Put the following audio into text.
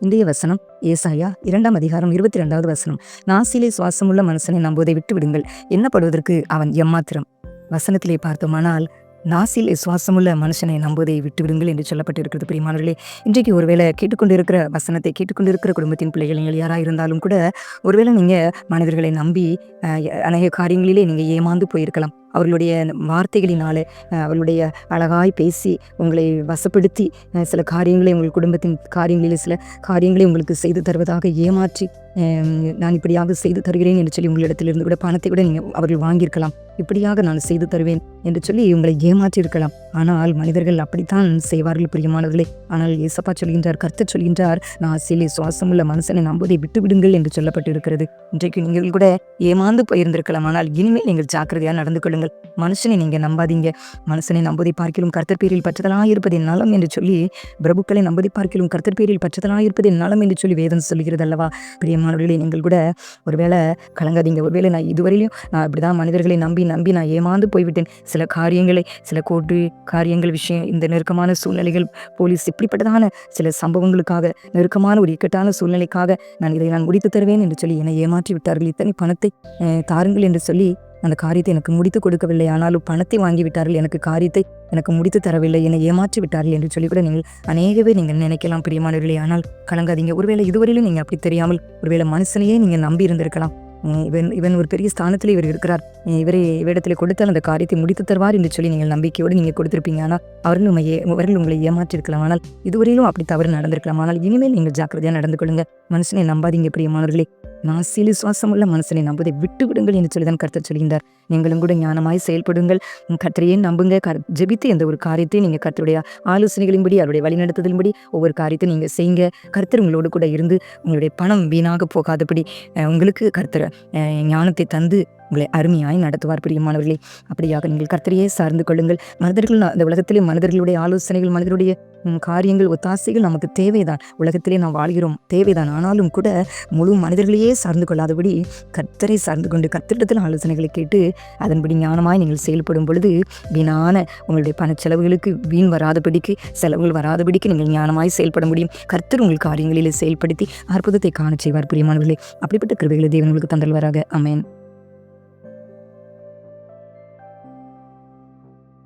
இன்றைய வசனம் ஏசாயா 2ஆம் அதிகாரம் 22வது வசனம். நாசிலே சுவாசமுள்ள மனுஷனை நம்புவதை விட்டு விடுங்கள், எண்ணப்படுவதற்கு அவன் எம்மாத்திரம். வசனத்திலே பார்த்தோமானால் நாசிலே சுவாசமுள்ள மனுஷனை நம்புவதை விட்டுவிடுங்கள் என்று சொல்லப்பட்டிருக்கிறது. பிரியமானவர்களே, இன்றைக்கு ஒருவேளை கேட்டுக்கொண்டிருக்கிற வசனத்தை கேட்டுக்கொண்டிருக்கிற குடும்பத்தின் பிள்ளைகள் நீங்கள் யாராக இருந்தாலும் கூட, ஒருவேளை நீங்கள் மனிதர்களை நம்பி அநேக காரியங்களிலே நீங்கள் ஏமாந்து போயிருக்கலாம். அவர்களுடைய வார்த்தைகளினாலே, அவர்களுடைய அழகாய் பேசி உங்களை வசப்படுத்தி சில காரியங்களை, உங்கள் குடும்பத்தின் காரியங்களில் சில காரியங்களை உங்களுக்கு செய்து தருவதாக ஏமாற்றி, நான் இப்படியாக செய்து தருகிறேன் என்று சொல்லி உங்களிடத்திலிருந்து கூட பணத்தை கூட நீங்கள் அவர்கள் வாங்கியிருக்கலாம். இப்படியாக நான் செய்து தருவேன் என்று சொல்லி உங்களை ஏமாற்றியிருக்கலாம். ஆனால் மனிதர்கள் அப்படித்தான் செய்வார்கள் பிரியமானவர்களே. ஆனால் ஏசப்பா சொல்கின்றார், கர்த்தர் சொல்கின்றார், நாசிலே சுவாசமுள்ள மனுஷனை நம்புவதை விட்டு விடுங்கள் என்று சொல்லப்பட்டு இருக்கிறது. இன்றைக்கு நீங்கள் கூட ஏமாந்து போயிருந்திருக்கலாம். ஆனால் இனிமேல் நீங்கள் ஜாக்கிரதையாக நடந்து கொள்ளுங்கள். மனுஷனை நீங்கள் நம்பாதீங்க. மனுஷனை நம்புவதை பார்க்கிலும் கர்த்தர் பேரில் பற்றுதலாக இருப்பதே நலம் என்று சொல்லி, பிரபுக்களை நம்புவதை பார்க்கிலும் கர்த்தர் பேரில் பற்றுதலாக இருப்பதே நலம் என்று சொல்லி வேதம் சொல்கிறது அல்லவா? பிரியமானவர்களே, நீங்கள் கூட ஒருவேளை கலங்காதீங்க. ஒருவேளை நான் இதுவரையிலும் நான் இப்படிதான் மனிதர்களை நம்பி நான் ஏமாந்து போய்விட்டேன். சில காரியங்களை, சில கோர்ட்டு காரியங்கள் விஷயம், இந்த நெருக்கமான சூழ்நிலைகள், போலீஸ், இப்படிப்பட்டதான சில சம்பவங்களுக்காக, நெருக்கமான ஒரு இக்கட்டான சூழ்நிலைக்காக இதை நான் முடித்து தருவேன் என்று சொல்லி என்னை ஏமாற்றி விட்டார்கள். இத்தனை பணத்தை தாருங்கள் என்று சொல்லி அந்த காரியத்தை எனக்கு முடித்து கொடுக்கவில்லை. ஆனாலும் பணத்தை வாங்கி விட்டார்கள், எனக்கு காரியத்தை எனக்கு முடித்து தரவில்லை, என்னை ஏமாற்றி விட்டார்கள் என்று சொல்லி கூட நீங்கள் அநேகவே நீங்கள் நினைக்கலாம் பிரியமானவர்களே. ஆனால் கலங்காதீங்க. ஒருவேளை இதுவரையிலும் நீங்கள் அப்படி தெரியாமல் ஒருவேளை மனுஷனையே நீங்கள் நம்பி இருந்திருக்கலாம். இவன் ஒரு பெரிய ஸ்தானத்தில் இவர் இருக்கிறார், இவரிடத்தில் கொடுத்தால் அந்த காரியத்தை முடித்து தருவார் என்று சொல்லி நீங்கள் நம்பிக்கையோடு நீங்கள் கொடுத்திருப்பீங்க. ஆனால் அவர்கள் உங்களை ஏமாற்றிருக்கலாம். ஆனால் இதுவரையிலும் அப்படி தவறு நடந்திருக்கலாம். ஆனால் இனிமேல் நீங்கள் ஜாக்கிரதையாக நடந்து கொள்ளுங்க. மனுஷனை நம்பாதீங்க பிரியமானவர்களே. நாசிலே சுவாசமுள்ள மனுஷனை நம்புவதை விட்டு விடுங்கள் என்று சொல்லிதான் கர்த்தர் சொல்கின்றார். நீங்களும் கூட ஞானமாய் செயல்படுங்கள். கர்த்தரையே நம்புங்க. ஜெபித்து எந்த ஒரு காரியத்தையும் நீங்கள் கர்த்தருடைய ஆலோசனைகளின்படி, அவருடைய வழிநடத்துதலின்படி ஒவ்வொரு காரியத்தையும் நீங்கள் செய்யுங்க. கர்த்தர் உங்களோடு கூட இருந்து உங்களுடைய பணம் வீணாக போகாதபடி உங்களுக்கு கர்த்தர் ஞானத்தை தந்து உங்களை அருமையாய் நடத்துவார் பிரியமானவர்களே. அப்படியாக நீங்கள் கர்த்தரையே சார்ந்து கொள்ளுங்கள். மனிதர்கள், அந்த உலகத்திலே மனிதர்களுடைய ஆலோசனைகள், மனிதர்களுடைய காரியங்கள், ஒத்தாசைகள் நமக்கு தேவைதான். உலகத்திலே நாம் வாழ்கிறோம், தேவைதான். ஆனாலும் கூட முழு மனிதர்களையே சார்ந்து கொள்ளாதபடி கர்த்தரை சார்ந்து கொண்டு கர்த்தரிடத்தில் ஆலோசனைகளை கேட்டு அதன்படி ஞானமாய் நீங்கள் செயல்படும் பொழுது வீணான உங்களுடைய பணச்செலவுகளுக்கு வீண் வராதபடிக்கு, செலவுகள் வராதபடிக்கு நீங்கள் ஞானமாய் செயல்பட முடியும். கர்த்தர் உங்கள் காரியங்களிலே செயல்படுத்தி அற்புதத்தை காண செய்வார் பிரியமானவர்களே. அப்படிப்பட்ட கிருபைகளை தேவன் உங்களுக்கு தந்தல்வராக. ஆமென்.